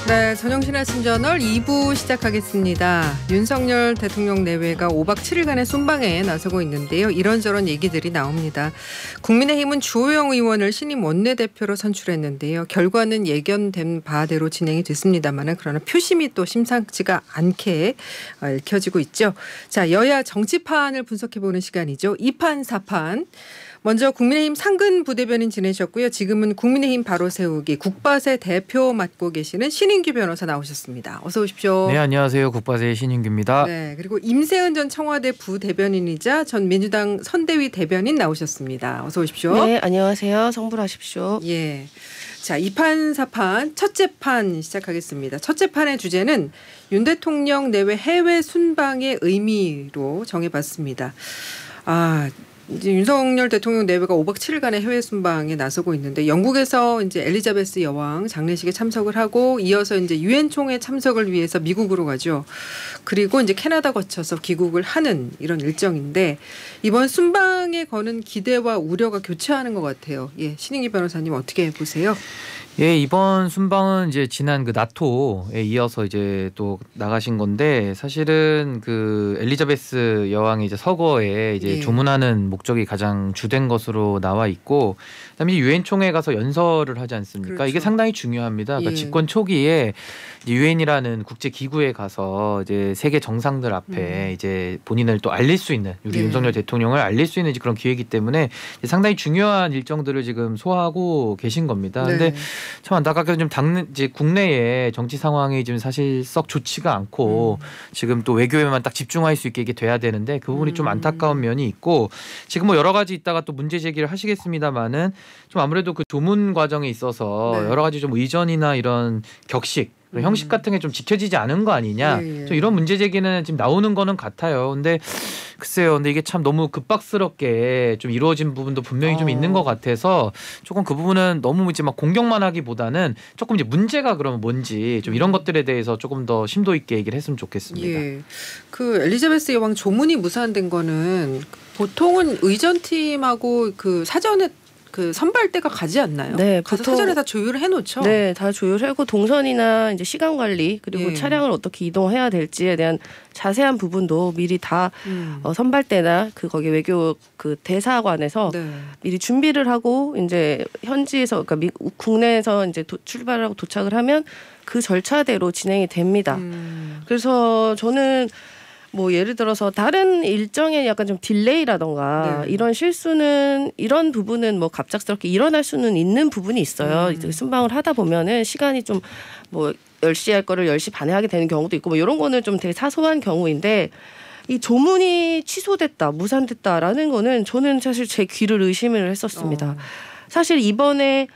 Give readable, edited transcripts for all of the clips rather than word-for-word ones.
네, 전영신의 아침저널 2부 시작하겠습니다. 윤석열 대통령 내외가 5박 7일간의 순방에 나서고 있는데요. 이런저런 얘기들이 나옵니다. 국민의힘은 주호영 의원을 신임 원내대표로 선출했는데요. 결과는 예견된 바대로 진행이 됐습니다만 그러나 표심이 또 심상치가 않게 읽혀지고 있죠. 자, 여야 정치판을 분석해보는 시간이죠. 2판 4판. 먼저 국민의힘 상근 부대변인 지내셨고요. 지금은 국민의힘 바로 세우기 국바세 대표 맡고 계시는 신인규 변호사 나오셨습니다. 어서 오십시오. 네, 안녕하세요. 국바세 신인규입니다. 네, 그리고 임세은 전 청와대 부대변인이자 전 민주당 선대위 대변인 나오셨습니다. 어서 오십시오. 네, 안녕하세요. 성불하십시오. 예. 자, 2판 4판 첫째 판 시작하겠습니다. 첫째 판의 주제는 윤 대통령 내외 해외 순방의 의미로 정해봤습니다. 이제 윤석열 대통령 내외가 5박 7일간의 해외 순방에 나서고 있는데 영국에서 이제 엘리자베스 여왕 장례식에 참석을 하고 이어서 이제 유엔 총회 참석을 위해서 미국으로 가죠. 그리고 이제 캐나다 거쳐서 귀국을 하는 이런 일정인데 이번 순방에 거는 기대와 우려가 교차하는 것 같아요. 예, 신인기 변호사님 어떻게 보세요? 예, 이번 순방은 이제 지난 그 나토에 이어서 이제 또 나가신 건데 사실은 그 엘리자베스 여왕의 이제 서거에 이제 예. 조문하는 목적이 가장 주된 것으로 나와 있고 그다음에 유엔 총회 가서 연설을 하지 않습니까? 그렇죠. 이게 상당히 중요합니다. 그러니까 예. 집권 초기에 유엔이라는 국제 기구에 가서 이제 세계 정상들 앞에 이제 본인을 또 알릴 수 있는 우리 예. 윤석열 대통령을 알릴 수 있는 그런 기회이기 때문에 상당히 중요한 일정들을 지금 소화하고 계신 겁니다. 그런데 네. 참 안타깝게도 좀 이제 국내의 정치 상황이 지금 사실 썩 좋지가 않고 지금 또 외교에만 딱 집중할 수 있게 이게 돼야 되는데 그 부분이 좀 안타까운 면이 있고 지금 뭐 여러 가지 있다가 또 문제 제기를 하시겠습니다만은 좀 아무래도 그 조문 과정에 있어서 네. 여러 가지 좀 의전이나 이런 격식 형식 같은 게 좀 지켜지지 않은 거 아니냐. 예, 예. 좀 이런 문제 제기는 지금 나오는 거는 같아요. 근데 글쎄요. 근데 이게 참 너무 급박스럽게 좀 이루어진 부분도 분명히 좀 있는 것 같아서 조금 그 부분은 너무 이제 막 공격만 하기보다는 조금 이제 문제가 그러면 뭔지 좀 이런 것들에 대해서 조금 더 심도 있게 얘기를 했으면 좋겠습니다. 예. 그 엘리자베스 여왕 조문이 무산된 거는 보통은 의전팀하고 그 사전에 그 선발대가 가지 않나요? 네, 가서 보통 사전에 다 조율을 해놓죠. 네, 다 조율하고 동선이나 이제 시간 관리 그리고 예. 차량을 어떻게 이동해야 될지에 대한 자세한 부분도 미리 다 선발대나 그 거기 외교 그 대사관에서 네. 미리 준비를 하고 이제 현지에서 그러니까 국내에서 이제 출발하고 도착을 하면 그 절차대로 진행이 됩니다. 그래서 저는 뭐 예를 들어서 다른 일정에 약간 좀 딜레이라던가 네. 이런 실수는 이런 부분은 뭐 갑작스럽게 일어날 수는 있는 부분이 있어요. 이제 순방을 하다 보면은 시간이 좀 뭐 10시에 할 거를 10시 반에 하게 되는 경우도 있고 뭐 이런 거는 좀 되게 사소한 경우인데 이 조문이 취소됐다, 무산됐다라는 거는 저는 사실 제 귀를 의심을 했었습니다. 사실 이번에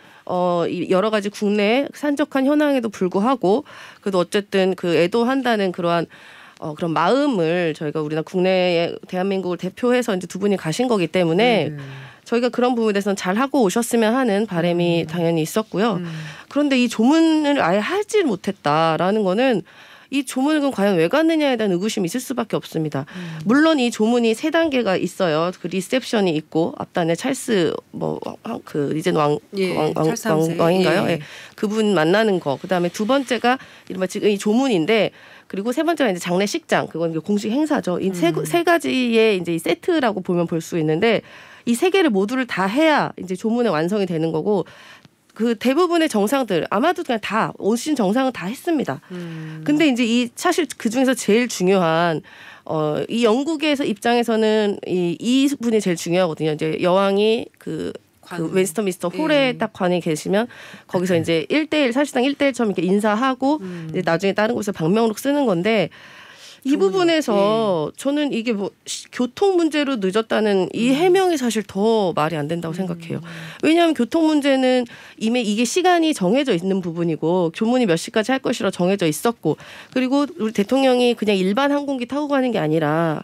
여러 가지 국내 산적한 현황에도 불구하고 그래도 어쨌든 그 애도한다는 그러한 그런 마음을 저희가 우리나라 국내에 대한민국을 대표해서 이제 두 분이 가신 거기 때문에 저희가 그런 부분에 대해서는 잘 하고 오셨으면 하는 바람이 당연히 있었고요. 그런데 이 조문을 아예 하지 못했다라는 거는 이 조문을 그럼 과연 왜 갔느냐에 대한 의구심이 있을 수밖에 없습니다. 물론 이 조문이 3단계가 있어요. 그 리셉션이 있고 앞단에 찰스 그 이젠 왕인가요? 예. 예. 그분 만나는 거. 그다음에 두 번째가 이른바 지금 이 조문인데 그리고 세 번째가 이제 장례식장. 그건 공식 행사죠. 이 세 가지의 이제 이 세트라고 보면 볼 수 있는데 이 세 개를 모두를 다 해야 이제 조문의 완성이 되는 거고 그 대부분의 정상들 아마도 그냥 다 오신 정상은 다 했습니다. 근데 이제 이 사실 그 중에서 제일 중요한 이 영국에서 입장에서는 이 분이 제일 중요하거든요. 이제 여왕이 그 웨스터민스터 홀에 딱 관이 계시면 거기서 이제 1대1 사실상 1대1처럼 이렇게 인사하고 이제 나중에 다른 곳에 방명록 쓰는 건데 이 부분에서 저는 이게 뭐 교통 문제로 늦었다는 이 해명이 사실 더 말이 안 된다고 생각해요. 왜냐하면 교통 문제는 이미 이게 시간이 정해져 있는 부분이고 조문이 몇 시까지 할 것이라 정해져 있었고 그리고 우리 대통령이 그냥 일반 항공기 타고 가는 게 아니라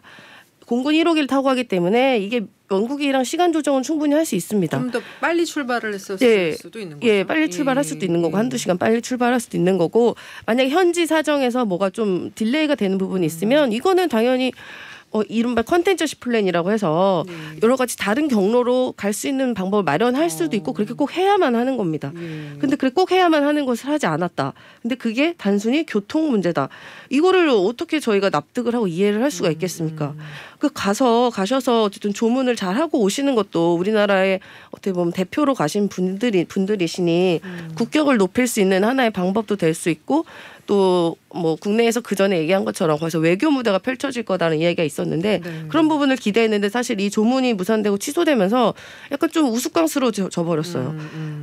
공군 1호기를 타고 가기 때문에 이게 영국이랑 시간 조정은 충분히 할 수 있습니다. 좀 더 빨리 출발을 했었을 수도 있는 거죠. 예, 빨리 출발할 수도 있는 거고 한두 시간 빨리 출발할 수도 있는 거고 만약에 현지 사정에서 뭐가 좀 딜레이가 되는 부분이 있으면 이거는 당연히 이른바 컨텐저시 플랜이라고 해서 여러 가지 다른 경로로 갈 수 있는 방법을 마련할 수도 있고 그렇게 꼭 해야만 하는 겁니다. 근데 그래 꼭 해야만 하는 것을 하지 않았다. 근데 그게 단순히 교통 문제다. 이거를 어떻게 저희가 납득을 하고 이해를 할 수가 있겠습니까? 가셔서 어쨌든 조문을 잘 하고 오시는 것도 우리나라의 어떻게 보면 대표로 가신 분들이시니 국격을 높일 수 있는 하나의 방법도 될 수 있고 또 뭐 국내에서 그 전에 얘기한 것처럼 거기서 외교 무대가 펼쳐질 거다는 이야기가 있었는데 그런 부분을 기대했는데 사실 이 조문이 무산되고 취소되면서 약간 좀 우스꽝스러워져 버렸어요.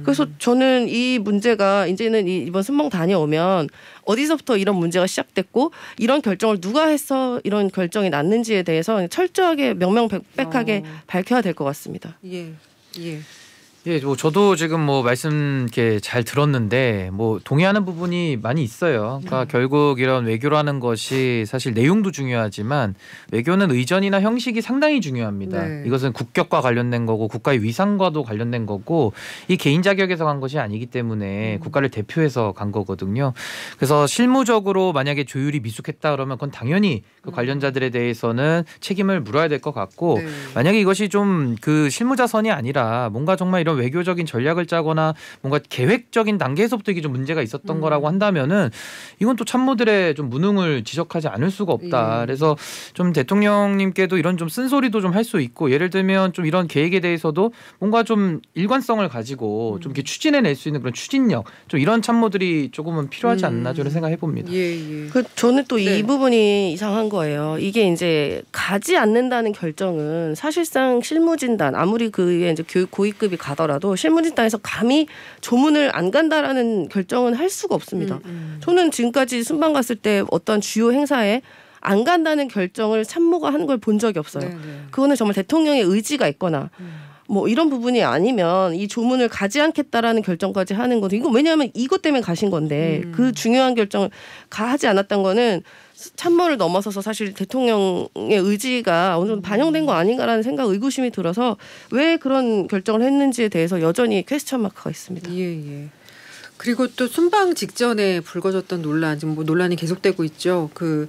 그래서 저는 이 문제가 이제는 이번 순방 다녀오면 어디서부터 이런 문제가 시작됐고 이런 결정을 누가 해서 이런 결정이 났는지에 대해서 철저하게 명명백백하게 밝혀야 될 것 같습니다. 예. 예, 뭐 저도 지금 뭐 말씀 이렇게 잘 들었는데 뭐 동의하는 부분이 많이 있어요. 그러니까 결국 이런 외교라는 것이 사실 내용도 중요하지만 외교는 의전이나 형식이 상당히 중요합니다. 네. 이것은 국격과 관련된 거고 국가의 위상과도 관련된 거고 이 개인 자격에서 간 것이 아니기 때문에 국가를 대표해서 간 거거든요. 그래서 실무적으로 만약에 조율이 미숙했다 그러면 그건 당연히 그 관련자들에 대해서는 책임을 물어야 될 것 같고 만약에 이것이 좀 그 실무자선이 아니라 뭔가 정말 이런 외교적인 전략을 짜거나 뭔가 계획적인 단계에서부터 이게 좀 문제가 있었던 거라고 한다면은 이건 또 참모들의 좀 무능을 지적하지 않을 수가 없다. 그래서 좀 대통령님께도 이런 좀 쓴소리도 좀 할 수 있고 예를 들면 좀 이런 계획에 대해서도 뭔가 좀 일관성을 가지고 좀 이렇게 추진해낼 수 있는 그런 추진력 좀 이런 참모들이 조금은 필요하지 않나 저는 생각해 봅니다. 저는 또 이 부분이 이상한 거예요. 이게 이제 가지 않는다는 결정은 사실상 실무진단 아무리 그게 이제 교육 고위급이 가더라도 실무진단에서 감히 조문을 안 간다라는 결정은 할 수가 없습니다. 저는 지금까지 순방 갔을 때 어떤 주요 행사에 안 간다는 결정을 참모가 하는 걸 본 적이 없어요. 그거는 정말 대통령의 의지가 있거나 뭐 이런 부분이 아니면 이 조문을 가지 않겠다라는 결정까지 하는 것도 이거 왜냐하면 이것 때문에 가신 건데 그 중요한 결정을 하지 않았던 거는 참모를 넘어서서 사실 대통령의 의지가 어느 정도 반영된 거 아닌가라는 생각 의구심이 들어서 왜 그런 결정을 했는지에 대해서 여전히 퀘스천 마크가 있습니다. 그리고 또 순방 직전에 불거졌던 논란, 지금 뭐 논란이 계속되고 있죠. 그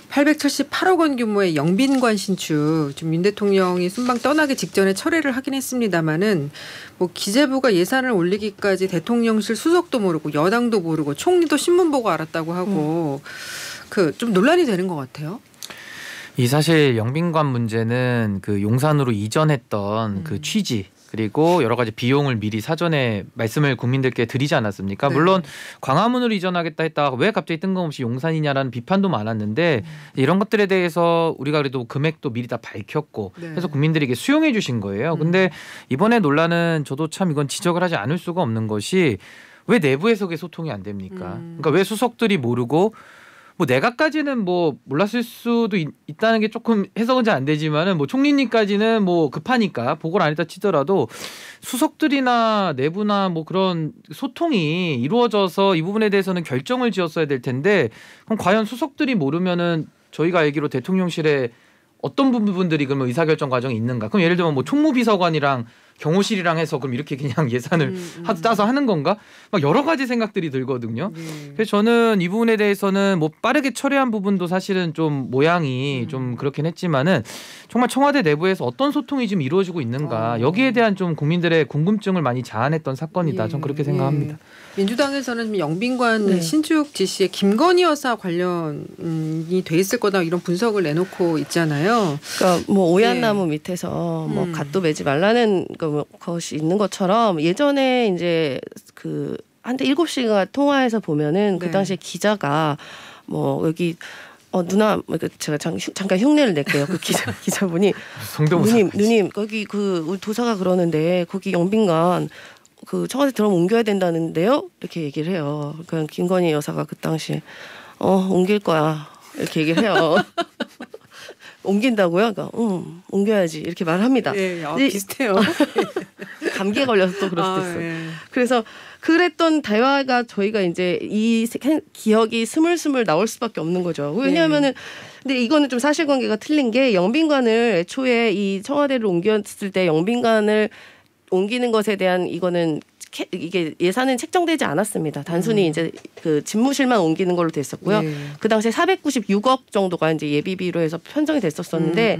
878억 원 규모의 영빈관 신축, 지금 윤 대통령이 순방 떠나기 직전에 철회를 하긴 했습니다만은 뭐 기재부가 예산을 올리기까지 대통령실 수석도 모르고 여당도 모르고 총리도 신문 보고 알았다고 하고 그 좀 논란이 되는 것 같아요. 이 사실 영빈관 문제는 그 용산으로 이전했던 그 취지. 그리고 여러 가지 비용을 미리 사전에 말씀을 국민들께 드리지 않았습니까? 물론 광화문으로 이전하겠다 했다가 왜 갑자기 뜬금없이 용산이냐라는 비판도 많았는데 이런 것들에 대해서 우리가 그래도 금액도 미리 다 밝혔고 해서 국민들에게 수용해 주신 거예요. 근데 이번에 논란은 저도 참 이건 지적을 하지 않을 수가 없는 것이 왜 내부에서 그게 소통이 안 됩니까? 그러니까 왜 수석들이 모르고 뭐 내각까지는 뭐 몰랐을 수도 있다는 게 조금 해석은 잘 안 되지만은 뭐 총리님까지는 뭐 급하니까 보고를 안 했다 치더라도 수석들이나 내부나 뭐 그런 소통이 이루어져서 이 부분에 대해서는 결정을 지었어야 될 텐데 그럼 과연 수석들이 모르면은 저희가 알기로 대통령실에 어떤 부분들이 그러면 의사결정 과정이 있는가? 그럼 예를 들면 뭐 총무비서관이랑 경호실이랑 해서 그럼 이렇게 그냥 예산을 짜서 하는 건가? 막 여러 가지 생각들이 들거든요. 그래서 저는 이 부분에 대해서는 뭐 빠르게 처리한 부분도 사실은 좀 모양이 좀 그렇긴 했지만은 정말 청와대 내부에서 어떤 소통이 지금 이루어지고 있는가 여기에 대한 좀 국민들의 궁금증을 많이 자아냈던 사건이다. 전 그렇게 생각합니다. 민주당에서는 영빈관 신축 지시에 김건희 여사 관련이 돼 있을 거다 이런 분석을 내놓고 있잖아요. 그러니까 뭐 오얏나무 밑에서 뭐 갓도 매지 말라는 것이 있는 것처럼 예전에 이제 그 한때 7시간 통화해서 보면은 그 당시에 기자가 뭐 여기 누나 제가 잠깐 흉내를 낼게요. 그 기자분이 누님 거기 그 우리 도사가 그러는데 거기 영빈관 그 청와대 들어오면 옮겨야 된다는데요. 이렇게 얘기를 해요. 그러니까 김건희 여사가 그 당시에 옮길 거야 이렇게 얘기를 해요. 옮긴다고요? 그러니까 옮겨야지 이렇게 말합니다. 비슷해요. 감기에 걸려서 또 그럴 수도 있어요. 그래서 그랬던 대화가 저희가 이제 이 기억이 스물스물 나올 수밖에 없는 거죠. 왜냐하면은 근데 이거는 좀 사실관계가 틀린 게 영빈관을 애초에 이 청와대를 옮겼을 때 영빈관을 옮기는 것에 대한 이거는 이게 예산은 책정되지 않았습니다. 단순히 이제 그 집무실만 옮기는 걸로 됐었고요. 네. 그 당시에 496억 정도가 이제 예비비로 해서 편성이 됐었었는데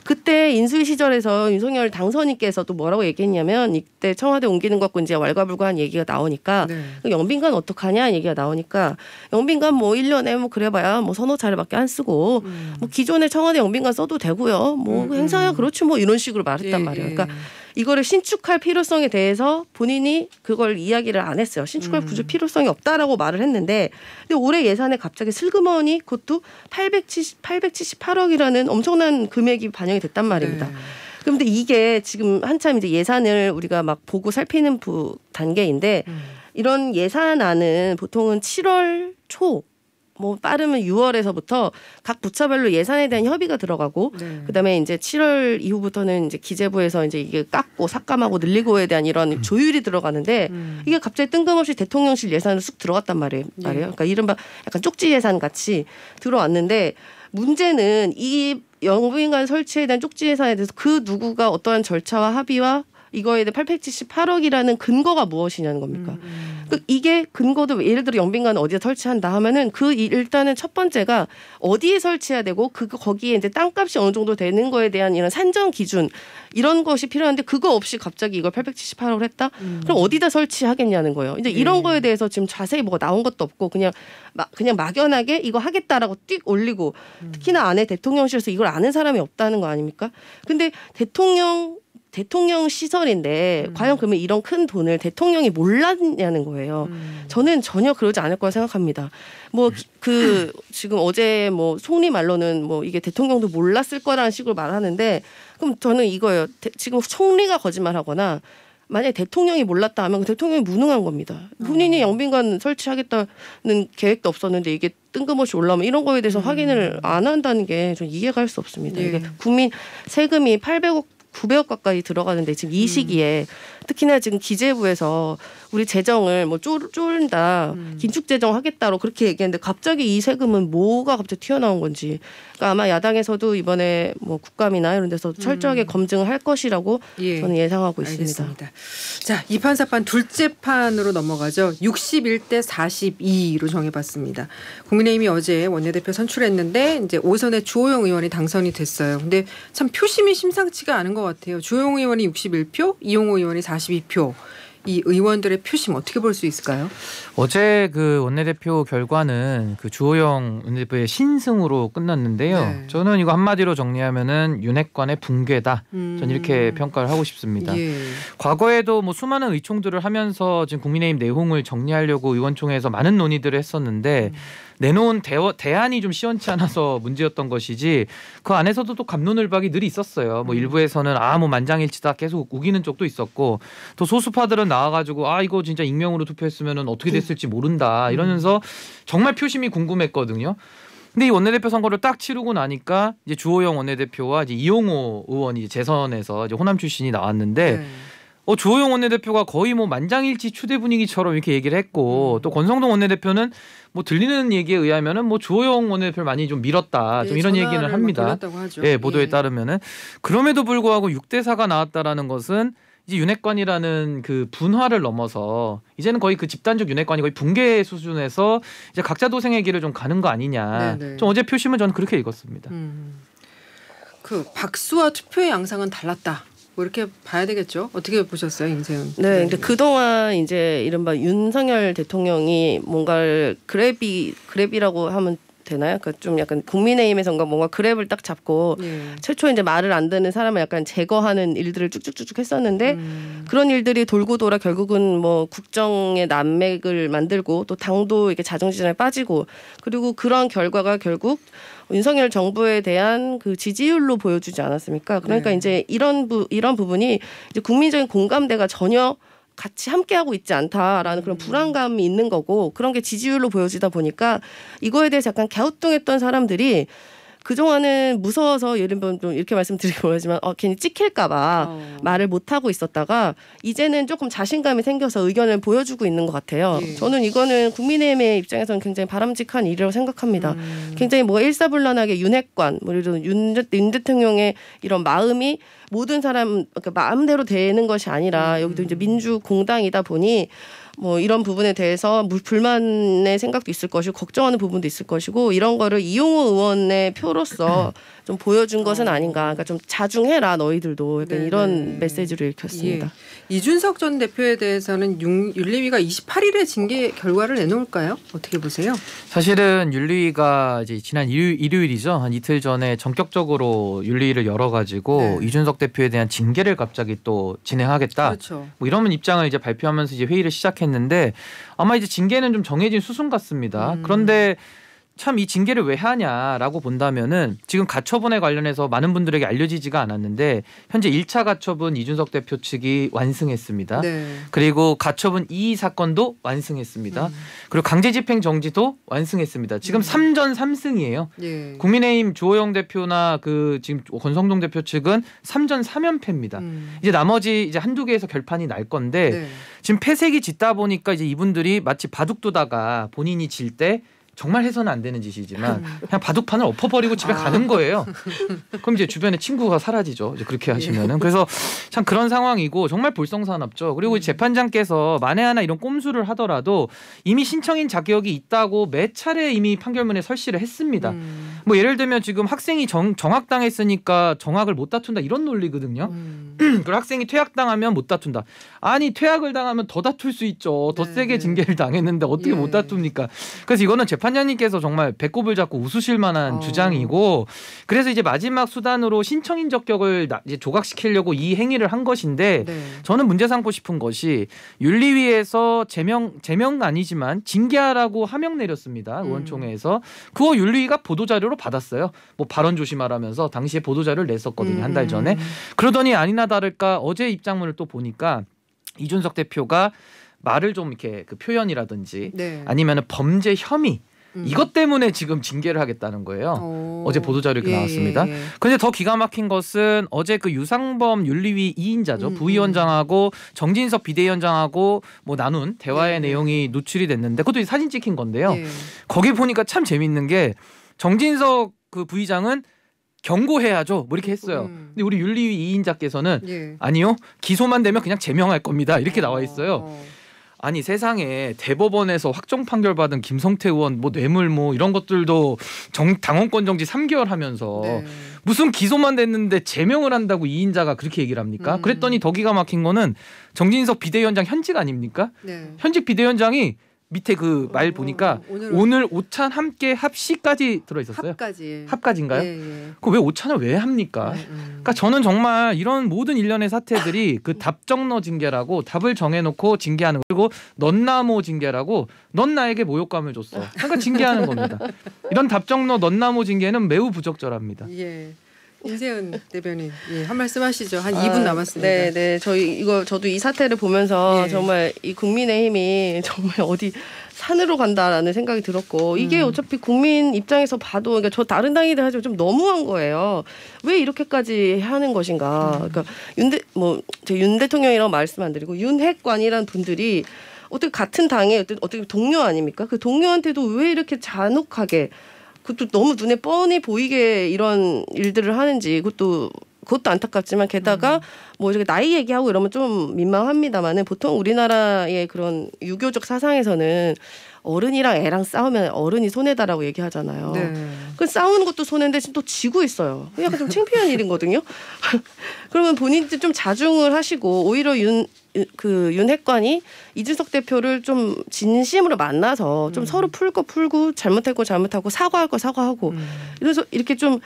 그때 인수위 시절에서 윤석열 당선인께서도 뭐라고 얘기했냐면 이때 청와대 옮기는 것 갖고 이제 왈가불가한 얘기가 나오니까 네. 영빈관 어떡하냐 얘기가 나오니까 영빈관 뭐 1년에 뭐 그래봐야 뭐 서너 차례밖에 안 쓰고 뭐 기존에 청와대 영빈관 써도 되고요. 뭐 행사야 그렇지 뭐 이런 식으로 말했단 말이에요. 그러니까 이거를 신축할 필요성에 대해서 본인이 그걸 이야기를 안 했어요. 신축할 필요성이 없다라고 말을 했는데 근데 올해 예산에 갑자기 슬그머니 그것도 878억이라는 엄청난 금액이 반영이 됐단 말입니다. 네. 그런데 이게 지금 한참 이제 예산을 우리가 막 보고 살피는 단계인데 이런 예산안은 보통은 7월 초 뭐 빠르면 6월에서부터 각 부처별로 예산에 대한 협의가 들어가고 네. 그다음에 이제 7월 이후부터는 이제 기재부에서 이제 이게 깎고 삭감하고 늘리고에 대한 이런 조율이 들어가는데 이게 갑자기 뜬금없이 대통령실 예산으로 쑥 들어갔단 말이에요. 그러니까 이른바 약간 쪽지 예산 같이 들어왔는데 문제는 이 영부인관 설치에 대한 쪽지 예산에 대해서 그 누구가 어떠한 절차와 합의와 이거에 대해 878억이라는 근거가 무엇이냐는 겁니까? 이게 근거도 예를 들어 영빈관 어디에 설치한다 하면은 일단은 첫 번째가 어디에 설치해야 되고 거기에 이제 땅값이 어느 정도 되는 거에 대한 이런 산정 기준 이런 것이 필요한데 그거 없이 갑자기 이걸 878억을 했다? 그럼 어디다 설치하겠냐는 거예요. 이제 이런 거에 대해서 지금 자세히 뭐가 나온 것도 없고 그냥 막연하게 이거 하겠다라고 띡 올리고 특히나 안에 대통령실에서 이걸 아는 사람이 없다는 거 아닙니까? 근데 대통령 시설인데 과연 그러면 이런 큰 돈을 대통령이 몰랐냐는 거예요. 저는 전혀 그러지 않을 거라 생각합니다. 뭐 지금 어제 뭐 총리 말로는 뭐 이게 대통령도 몰랐을 거라는 식으로 말하는데 그럼 저는 이거예요. 지금 총리가 거짓말하거나 만약에 대통령이 몰랐다 하면 그 대통령이 무능한 겁니다. 본인이 영빈관 설치하겠다는 계획도 없었는데 이게 뜬금없이 올라오면 이런 거에 대해서 확인을 안 한다는 게 좀 이해가 할 수 없습니다. 예. 이게 국민 세금이 800억 900억 가까이 들어가는데 지금 이 시기에 특히나 지금 기재부에서 우리 재정을 뭐 쫄다 긴축 재정 하겠다로 그렇게 얘기했는데 갑자기 이 세금은 뭐가 갑자기 튀어나온 건지 그러니까 아마 야당에서도 이번에 뭐 국감이나 이런 데서 철저하게 검증을 할 것이라고 저는 예상하고 있습니다. 알겠습니다. 자, 2판 4판 둘째 판으로 넘어가죠. 61대 42로 정해봤습니다. 국민의힘이 어제 원내대표 선출했는데 이제 5선의 주호영 의원이 당선이 됐어요. 근데 참 표심이 심상치가 않은 것 같아요. 주호영 의원이 61표, 이용호 의원이 42표. 이 의원들의 표심 어떻게 볼 수 있을까요? 어제 그 원내대표 결과는 그 주호영 원내대표의 신승으로 끝났는데요. 네. 저는 이거 한마디로 정리하면은 윤핵관의 붕괴다. 저는 이렇게 평가를 하고 싶습니다. 예. 과거에도 뭐 수많은 의총들을 하면서 지금 국민의힘 내홍을 정리하려고 의원총회에서 많은 논의들을 했었는데 내놓은 대안이 좀 시원치 않아서 문제였던 것이지 그 안에서도 또 갑론을박이 늘 있었어요. 뭐 일부에서는 뭐 만장일치다 계속 우기는 쪽도 있었고 또 소수파들은 나와가지고 이거 진짜 익명으로 투표했으면 어떻게 됐을지 모른다 이러면서 정말 표심이 궁금했거든요. 근데 이 원내대표 선거를 딱 치르고 나니까 이제 주호영 원내대표와 이제 이용호 의원이 이제 재선에서 이제 호남 출신이 나왔는데 네. 주호영 원내대표가 거의 뭐 만장일치 추대 분위기처럼 이렇게 얘기를 했고 또 권성동 원내대표는 뭐 들리는 얘기에 의하면은 뭐 주호영 원내대표를 많이 좀 밀었다 좀 이런 얘기는 합니다. 예, 보도에 따르면은 그럼에도 불구하고 6대 4가 나왔다라는 것은 이제 윤핵관이라는 그 분화를 넘어서 이제는 거의 그 집단적 윤핵관이 거의 붕괴 수준에서 이제 각자 도생의 길을 좀 가는 거 아니냐. 네네. 좀 어제 표심은 저는 그렇게 읽었습니다. 그 박수와 투표의 양상은 달랐다. 뭐 이렇게 봐야 되겠죠. 어떻게 보셨어요, 임세훈? 네, 근데 그동안 이제 이른바 윤석열 대통령이 뭔가를 그랩이라고 하면 되나요? 그러니까 좀 약간 국민의힘에선가 뭔가 그랩을 딱 잡고 최초에 이제 말을 안 듣는 사람을 약간 제거하는 일들을 쭉쭉쭉 했었는데 그런 일들이 돌고 돌아 결국은 뭐 국정의 난맥을 만들고 또 당도 이렇게 자정지전에 빠지고 그리고 그런 결과가 결국 윤석열 정부에 대한 그 지지율로 보여주지 않았습니까? 그러니까 이제 이런 부분이 이제 국민적인 공감대가 전혀 같이 함께하고 있지 않다라는 그런 불안감이 있는 거고 그런 게 지지율로 보여지다 보니까 이거에 대해서 약간 갸우뚱했던 사람들이 그동안은 무서워서 예를 들면 좀 이렇게 말씀드리고 그러지만 괜히 찍힐까봐 말을 못하고 있었다가 이제는 조금 자신감이 생겨서 의견을 보여주고 있는 것 같아요. 예. 저는 이거는 국민의힘의 입장에서는 굉장히 바람직한 일이라고 생각합니다. 굉장히 뭐 일사불란하게 윤핵관, 뭐 예를 들어 윤 대통령의 이런 마음이 모든 사람 그러니까 마음대로 되는 것이 아니라 여기도 이제 민주공당이다 보니 뭐 이런 부분에 대해서 불만의 생각도 있을 것이고 걱정하는 부분도 있을 것이고 이런 거를 이용호 의원의 표로서 좀 보여준 것은 아닌가. 그러니까 좀 자중해라 너희들도 약간 네네. 이런 메시지를 읽혔습니다. 예. 이준석 전 대표에 대해서는 윤리위가 28일에 징계 결과를 내놓을까요? 어떻게 보세요? 사실은 윤리위가 이제 지난 일요일이죠. 한 이틀 전에 전격적으로 윤리위를 열어가지고 네. 이준석 대표에 대한 징계를 갑자기 또 진행하겠다. 그렇죠. 뭐 이런 입장을 이제 발표하면서 이제 회의를 시작했는데 아마 이제 징계는 좀 정해진 수순 같습니다. 그런데 참 이 징계를 왜 하냐라고 본다면은 지금 가처분에 관련해서 많은 분들에게 알려지지가 않았는데 현재 1차 가처분 이준석 대표 측이 완승했습니다. 네. 그리고 가처분 2 사건도 완승했습니다. 그리고 강제집행 정지도 완승했습니다. 지금 3전 3승이에요. 예. 국민의힘 주호영 대표나 그 지금 권성동 대표 측은 3전 3연패입니다. 이제 나머지 이제 한두 개에서 결판이 날 건데 네. 지금 패색이 짙다 보니까 이제 이분들이 마치 바둑 두다가 본인이 질 때 정말 해서는 안 되는 짓이지만 그냥 바둑판을 엎어버리고 집에 가는 거예요. 그럼 이제 주변에 친구가 사라지죠. 이제 그렇게 하시면은. 그래서 참 그런 상황이고 정말 볼썽사납죠. 그리고 재판장께서 만에 하나 이런 꼼수를 하더라도 이미 신청인 자격이 있다고 몇 차례 이미 판결문에 설시를 했습니다. 뭐 예를 들면 지금 학생이 정학당했으니까 정학을 못 다툰다 이런 논리거든요. 그리고 학생이 퇴학당하면 못 다툰다. 아니 퇴학을 당하면 더 다툴 수 있죠. 더 세게 징계를 당했는데 어떻게 못 다툽니까. 그래서 이거는 재판장님께서 정말 배꼽을 잡고 웃으실 만한 주장이고 그래서 이제 마지막 수단으로 신청인 적격을 이제 조각시키려고 이 행위를 한 것인데 네. 저는 문제 삼고 싶은 것이 윤리위에서 제명은 아니지만 징계하라고 하명 내렸습니다. 의원총회에서 그거 윤리위가 보도자료로 받았어요. 뭐 발언 조심하라면서 당시에 보도자료를 냈었거든요. 한 달 전에. 그러더니 아니나 다를까 어제 입장문을 또 보니까 이준석 대표가 말을 좀 이렇게 그 표현이라든지 네. 아니면 범죄 혐의 이것 때문에 지금 징계를 하겠다는 거예요. 어제 보도자료 이렇게 나왔습니다. 그런데 더 기가 막힌 것은 어제 그 유상범 윤리위 2인자죠. 부위원장하고 정진석 비대위원장하고 뭐 나눈 대화의 내용이 노출이 됐는데 그것도 사진 찍힌 건데요. 네. 거기 보니까 참 재밌는 게 정진석 그 부의장은 경고해야죠. 뭐 이렇게 했어요. 근데 우리 윤리위 2인자께서는 예. 아니요. 기소만 되면 그냥 제명할 겁니다. 이렇게 나와 있어요. 아니 세상에 대법원에서 확정 판결 받은 김성태 의원 뭐 뇌물 뭐 이런 것들도 당원권 정지 3개월 하면서 네. 무슨 기소만 됐는데 제명을 한다고 2인자가 그렇게 얘기를 합니까? 그랬더니 더 기가 막힌 거는 정진석 비대위원장 현직 아닙니까? 네. 현직 비대위원장이 밑에 그 말 보니까 오늘 오찬 함께 합시까지 들어있었어요. 합까지. 합까지인가요? 예, 예. 그 왜 오찬을 왜 합니까? 그러니까 저는 정말 이런 모든 일련의 사태들이 그 답정너 징계라고 답을 정해놓고 징계하는 거 그리고 넌나모 징계라고 넌 나에게 모욕감을 줬어. 그러니까 징계하는 겁니다. 이런 답정너 넌나모 징계는 매우 부적절합니다. 예. 임세은 대변인, 한 말씀 하시죠. 한 2분 남았습니다. 네. 저도 이 사태를 보면서 예. 정말 이 국민의힘이 정말 어디 산으로 간다라는 생각이 들었고 이게 어차피 국민 입장에서 봐도 그러니까 저 다른 당이들 하지만 좀 너무한 거예요. 왜 이렇게까지 하는 것인가. 그러니까 윤 대통령이라고 말씀 안 드리고 윤핵관이라는 분들이 어떻게 같은 당의 어떻게 동료 아닙니까? 그 동료한테도 왜 이렇게 잔혹하게 그것도 너무 눈에 뻔히 보이게 이런 일들을 하는지 그것도 안타깝지만 게다가 뭐 이렇게 나이 얘기하고 이러면 좀 민망합니다만은 보통 우리나라의 그런 유교적 사상에서는 어른이랑 애랑 싸우면 어른이 손해다라고 얘기하잖아요. 네. 그 싸우는 것도 손해인데 지금 또 지고 있어요. 약간 좀 창피한 일이거든요. 그러면 본인들 좀 자중을 하시고 오히려 윤핵관이 이준석 대표를 좀 진심으로 만나서 좀 서로 풀고 잘못하고 사과할 거 사과하고 이래서 이렇게 좀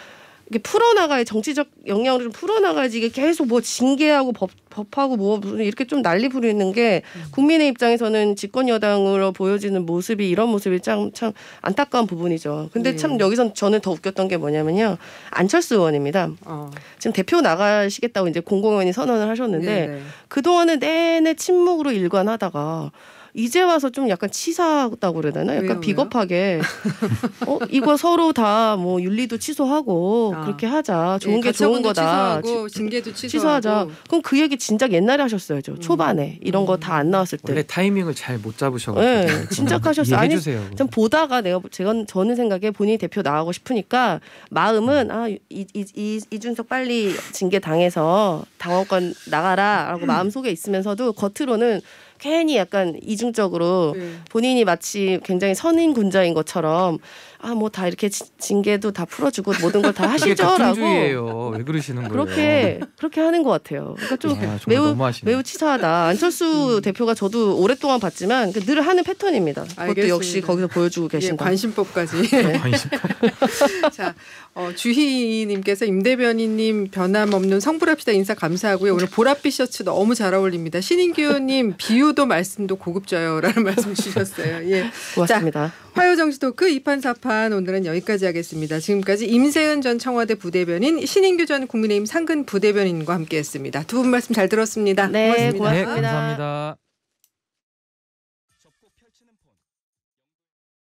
이렇게 풀어나가야 정치적 영향을 좀 풀어나가야지 이게 계속 뭐 징계하고 법하고 뭐 이렇게 좀 난리 부리는 게 국민의 입장에서는 집권 여당으로 보여지는 모습이 이런 모습이 참 안타까운 부분이죠. 근데 참 여기서 저는 더 웃겼던 게 뭐냐면요. 안철수 의원입니다. 지금 대표 나가시겠다고 이제 공공연히 선언을 하셨는데 그동안은 내내 침묵으로 일관하다가 이제 와서 좀 약간 치사하다고 그래야 되나? 약간 왜요? 비겁하게 이거 서로 다 뭐 윤리도 취소하고 그렇게 하자. 좋은 게 좋은 가처분도 거다. 취소하고 징계도 취소하자. 취소하고. 그럼 그 얘기 진작 옛날에 하셨어야죠. 초반에 이런 거 다 안 나왔을 때. 원래 타이밍을 잘 못 잡으셔가지고. 네, 진작하셨어요. 아니, 이해해주세요. 좀 보다가 저는 생각에 본인이 대표 나가고 싶으니까 마음은 이준석 빨리 징계 당해서 당원권 나가라라고 마음 속에 있으면서도 겉으로는 괜히 약간 이중적으로 네. 본인이 마치 굉장히 선인군자인 것처럼 뭐 다 이렇게 징계도 다 풀어주고 모든 걸 다 이게 하시죠라고 극중주의예요. 왜 그러시는 거예요? 그렇게 하는 것 같아요. 그러니까 좀 정말 매우 너무하시네. 매우 치사하다. 안철수 대표가 저도 오랫동안 봤지만 늘 하는 패턴입니다. 그것도 알겠습니다. 역시 거기서 보여주고 예, 계신다. 관심법까지. 관심. 자, 주희님께서 임 대변인님 변함없는 성불합시다 인사 감사하고요. 오늘 보랏빛 셔츠 너무 잘 어울립니다. 신인규 의원님 비유도 말씀도 고급져요라는 말씀 주셨어요. 예, 고맙습니다. 화요정치 토크 2판 4판 오늘은 여기까지 하겠습니다. 지금까지 임세은 전 청와대 부대변인, 신인규 전 국민의힘 상근 부대변인과 함께했습니다. 두 분 말씀 잘 들었습니다. 네, 고맙습니다. 네, 고맙습니다. 감사합니다.